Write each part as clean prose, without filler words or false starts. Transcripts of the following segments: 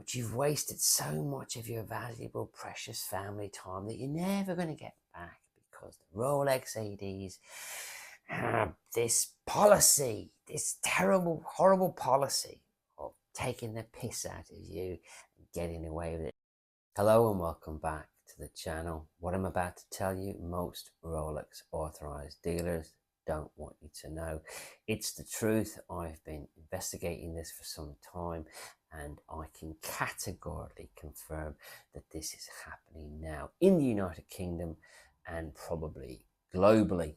but you've wasted so much of your valuable, precious family time that you're never going to get back because the Rolex ADs have this policy, this terrible, horrible policy of taking the piss out of you and getting away with it. Hello and welcome back to the channel. What I'm about to tell you, most Rolex authorized dealers don't want you to know. It's the truth. I've been investigating this for some time and I can categorically confirm that this is happening now in the United Kingdom and probably globally.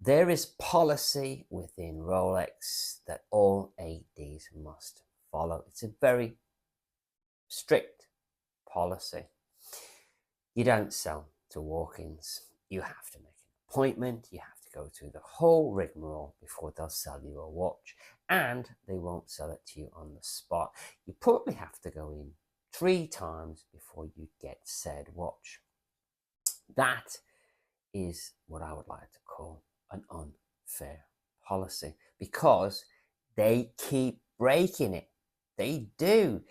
There is policy within Rolex that all ADs must follow. It's a very strict policy. You don't sell to walk-ins. You have to make an appointment. You have to go through the whole rigmarole before they'll sell you a watch, and they won't sell it to you on the spot. You probably have to go in 3 times before you get said watch. That is what I would like to call an unfair policy, because they keep breaking it. They do.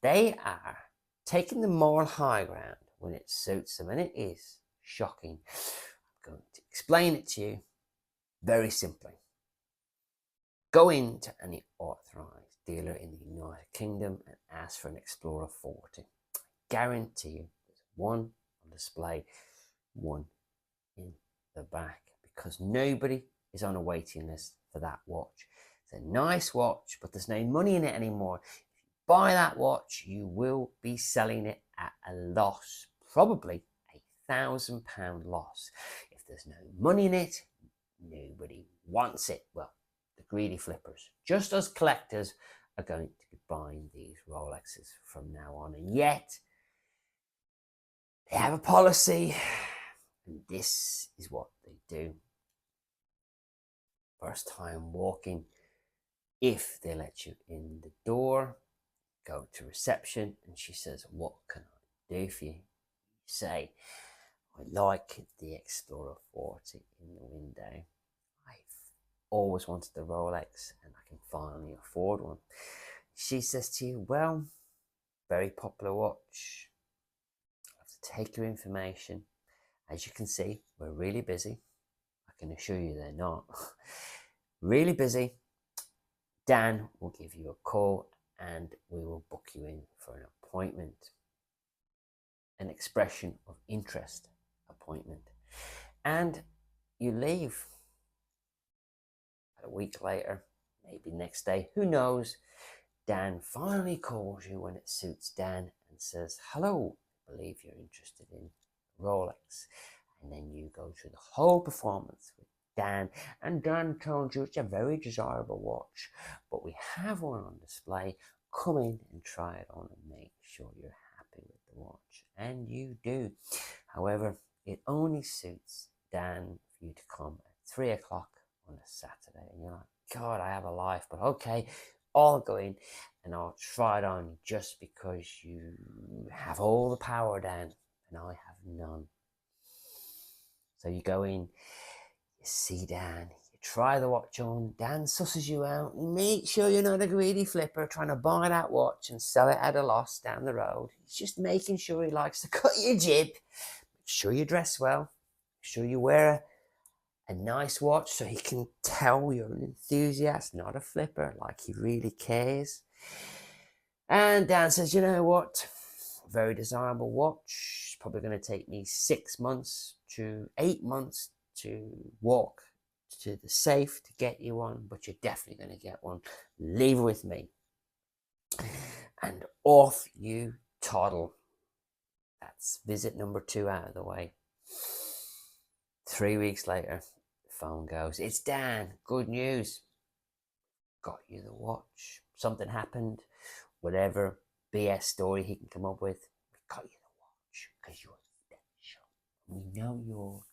They are taking the moral high ground when it suits them, and it is shocking. I'm going to explain it to you very simply. Go into any authorized dealer in the United Kingdom and ask for an Explorer 40. Guarantee you there's one on display, one in the back, because nobody is on a waiting list for that watch. It's a nice watch, but there's no money in it anymore. Buy that watch, you will be selling it at a loss, probably £1,000 loss. If there's no money in it, nobody wants it. Well, the greedy flippers, just as collectors, are going to be buying these Rolexes from now on. And yet, they have a policy, and this is what they do. First time walking, if they let you in the door, go to reception and she says, "What can I do for you?" You say, "I like the Explorer 40 in the window. I've always wanted the Rolex and I can finally afford one." She says to you, "Well, very popular watch. I have to take your information. As you can see, we're really busy." I can assure you they're not. Really busy. Dan will give you a call and we will book you in for an appointment, an expression of interest appointment, and you leave. A week later, maybe next day, who knows, Dan finally calls you when it suits Dan and says, "Hello, I believe you're interested in Rolex." And then you go through the whole performance with Dan, and Dan told you it's a very desirable watch, but we have one on display. Come in and try it on and make sure you're happy with the watch. And you do. However, it only suits Dan for you to come at 3 o'clock on a Saturday. And you're like, "God, I have a life, but okay, I'll go in and I'll try it on just because you have all the power, Dan, and I have none." So you go in, you see Dan, you try the watch on, Dan susses you out, you make sure you're not a greedy flipper trying to buy that watch and sell it at a loss down the road. He's just making sure he likes to cut your jib. Make sure you dress well, make sure you wear a nice watch so he can tell you're an enthusiast, not a flipper, like he really cares. And Dan says, "You know what? Very desirable watch. It's probably going to take me 6 months to 8 months to walk to the safe to get you one, but you're definitely going to get one. Leave it with me." And off you toddle. That's visit number 2 out of the way. 3 weeks later, the phone goes, "It's Dan. Good news. Got you the watch. Something happened. Whatever BS story he can come up with, we got you the watch because you're special. We know you're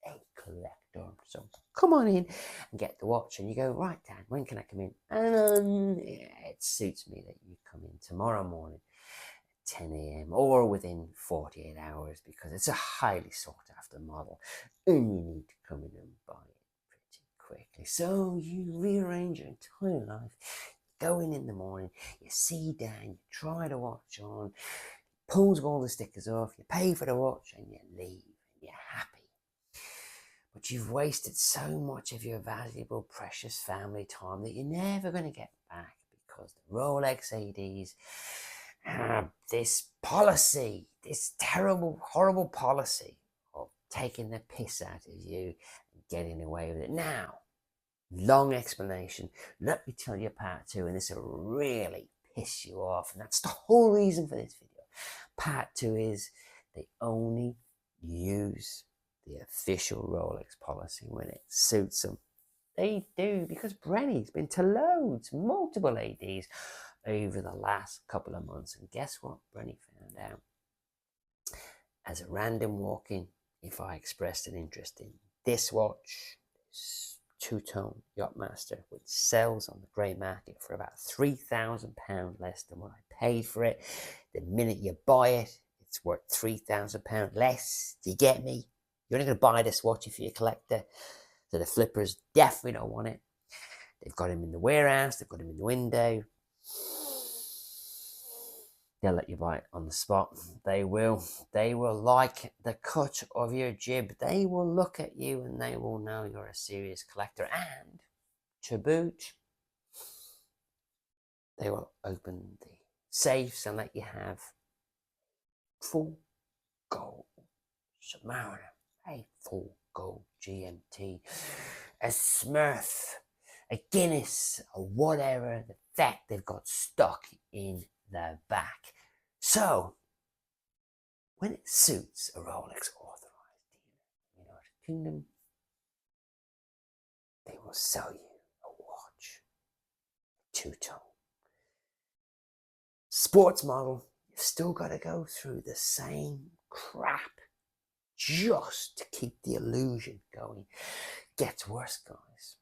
a collector, so come on in and get the watch." And you go, "Right, Dan, when can I come in?" "And it suits me that you come in tomorrow morning at 10 a.m. or within 48 hours because it's a highly sought after model and you need to come in and buy it pretty quickly." So you rearrange your entire life. Go in the morning, you see Dan, you try the watch on, pulls all the stickers off, you pay for the watch, and you leave, and you're happy. But you've wasted so much of your valuable, precious family time that you're never going to get back because the Rolex ADs have this policy, this terrible, horrible policy of taking the piss out of you and getting away with it. Now, long explanation. Let me tell you part two, and this will really piss you off. And that's the whole reason for this video. Part two is they only use the official Rolex policy when it suits them. They do, because Brenny's been to loads, multiple ADs over the last couple of months. And guess what Brenny found out? As a random walk-in, if I expressed an interest in this watch, this two-tone Yachtmaster, which sells on the grey market for about £3,000 less than what I paid for it. The minute you buy it, it's worth £3,000 less. Do you get me? You're only going to buy this watch if you're a collector. So the flippers definitely don't want it. They've got him in the warehouse. They've got him in the window. They'll let you buy it on the spot. They will. They will like the cut of your jib. They will look at you and they will know you're a serious collector. And to boot, they will open the safes and let you have full gold Submariner, a full gold GMT, a Smurf, a Guinness, or whatever the fact they've got stuck in the back. So, when it suits a Rolex authorized dealer in the United Kingdom, they will sell you a watch, two-tone. Sports model, you've still got to go through the same crap just to keep the illusion going. Gets worse, guys.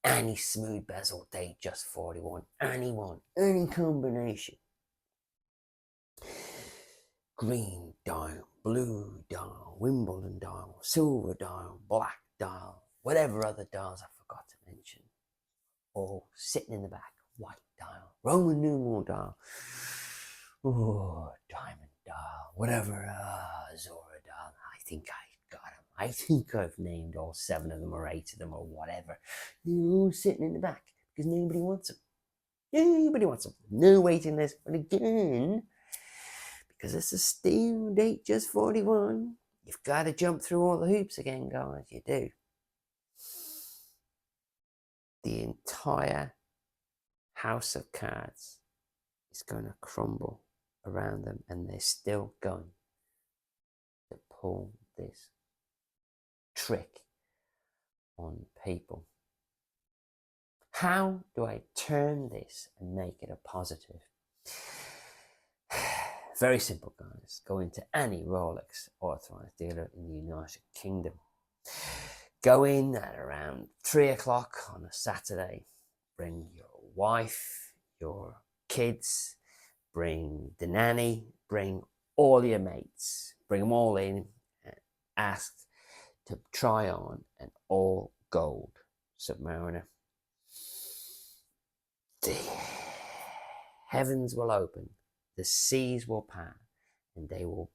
Any smooth bezel date, just 41. Anyone, any combination. Green dial, blue dial, Wimbledon dial, silver dial, black dial, whatever other dials I forgot to mention. All sitting in the back. White dial, Roman numeral dial, diamond dial, whatever, Zora dial. I think I got them. I think I've named all 7 of them or 8 of them or whatever. They're all sitting in the back because nobody wants them. Nobody wants them. No waiting list. But again, because it's a steel date, just 41, you've got to jump through all the hoops again, guys. You do. The entire house of cards is going to crumble around them, and they're still going to pull this trick on people. How do I turn this and make it a positive? Very simple, guys. Go into any Rolex authorized dealer in the United Kingdom. Go in at around 3 o'clock on a Saturday. Bring your wife, your kids, bring the nanny, bring all your mates. Bring them all in and ask to try on an all gold Submariner. The heavens will open, the seas will part, and they will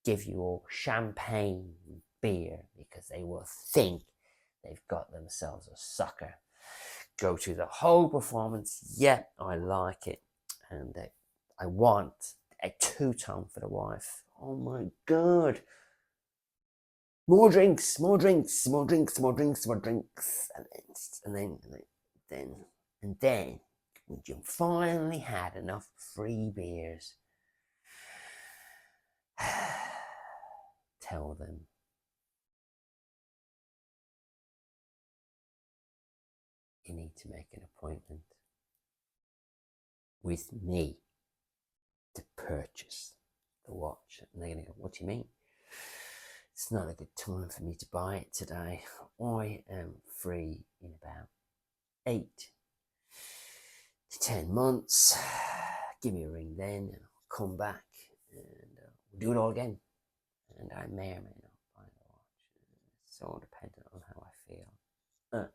give you all champagne and beer because they will think they've got themselves a sucker. Go through the whole performance. Yeah, I like it. And I want a two-tone for the wife. Oh my God. More drinks, more drinks, more drinks, more drinks, more drinks. And then, when you finally had enough free beers, tell them you need to make an appointment with me to purchase the watch. And they're going to go, what do you mean? It's not a good time for me to buy it today. I am free in about 8 to 10 months. Give me a ring then and I'll come back and we'll do it all again. And I may or may not buy the watch. It's all dependent on how I feel at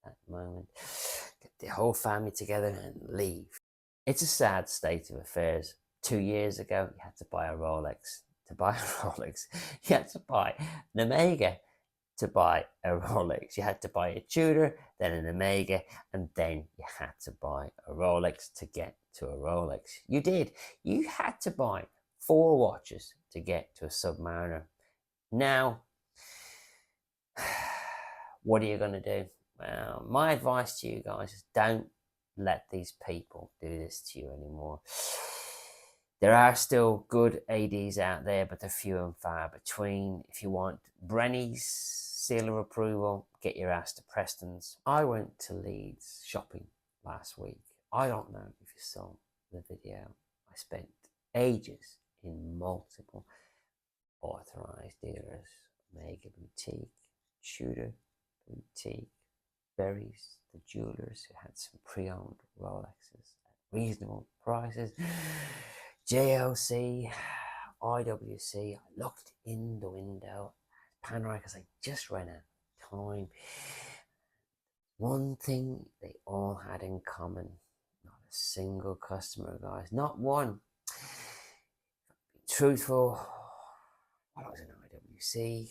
that moment. Get the whole family together and leave. It's a sad state of affairs. 2 years ago, you had to buy a Rolex. To buy a Rolex, you had to buy an Omega. To buy a Rolex, you had to buy a Tudor, then an Omega, and then you had to buy a Rolex to get to a Rolex. You did. You had to buy 4 watches to get to a Submariner. Now, what are you going to do? Well, my advice to you guys is don't let these people do this to you anymore. There are still good ADs out there, but they're few and far between. If you want Brenny's seal of approval, get your ass to Preston's. I went to Leeds shopping last week. I don't know if you saw the video. I spent ages in multiple authorized dealers. Omega Boutique, Tudor Boutique, Berries, the jewelers who had some pre-owned Rolexes at reasonable prices. JLC, IWC. I looked in the window at Panerai because I just ran out of time. One thing they all had in common: not a single customer, guys, not one. Truthful, while I was in IWC,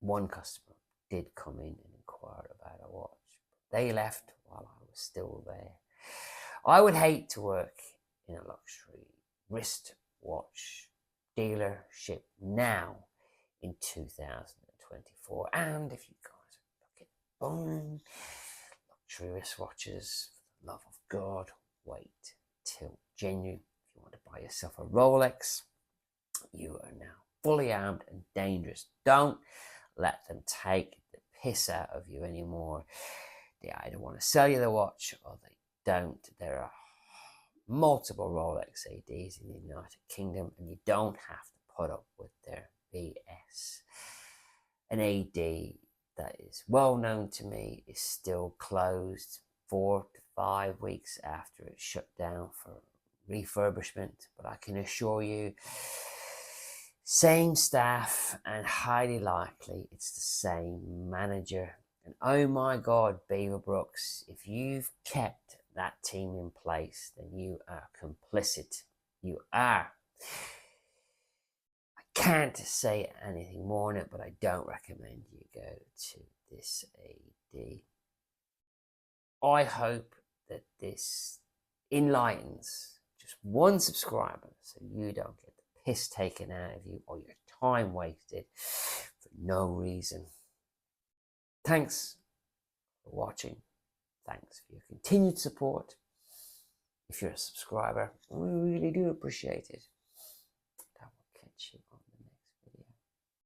one customer did come in and inquire about a watch. They left while I was still there. I would hate to work in a luxury wristwatch dealership now in 2024. And if you guys are looking at buying luxury wristwatches, for the love of God, wait till January. If you want to buy yourself a Rolex, you are now fully armed and dangerous. Don't let them take the piss out of you anymore. They either want to sell you the watch or they don't. There are multiple Rolex ADs in the United Kingdom, and you don't have to put up with their BS. An AD that is well known to me is still closed 4 to 5 weeks after it's shut down for refurbishment, but I can assure you, same staff and highly likely it's the same manager. And oh my God, Beaverbrooks, if you've kept that team in place, then you are complicit. You are. I can't say anything more on it, but I don't recommend you go to this AD. I hope that this enlightens just one subscriber so you don't get the piss taken out of you or your time wasted for no reason. Thanks for watching. Thanks for your continued support. If you're a subscriber, we really do appreciate it.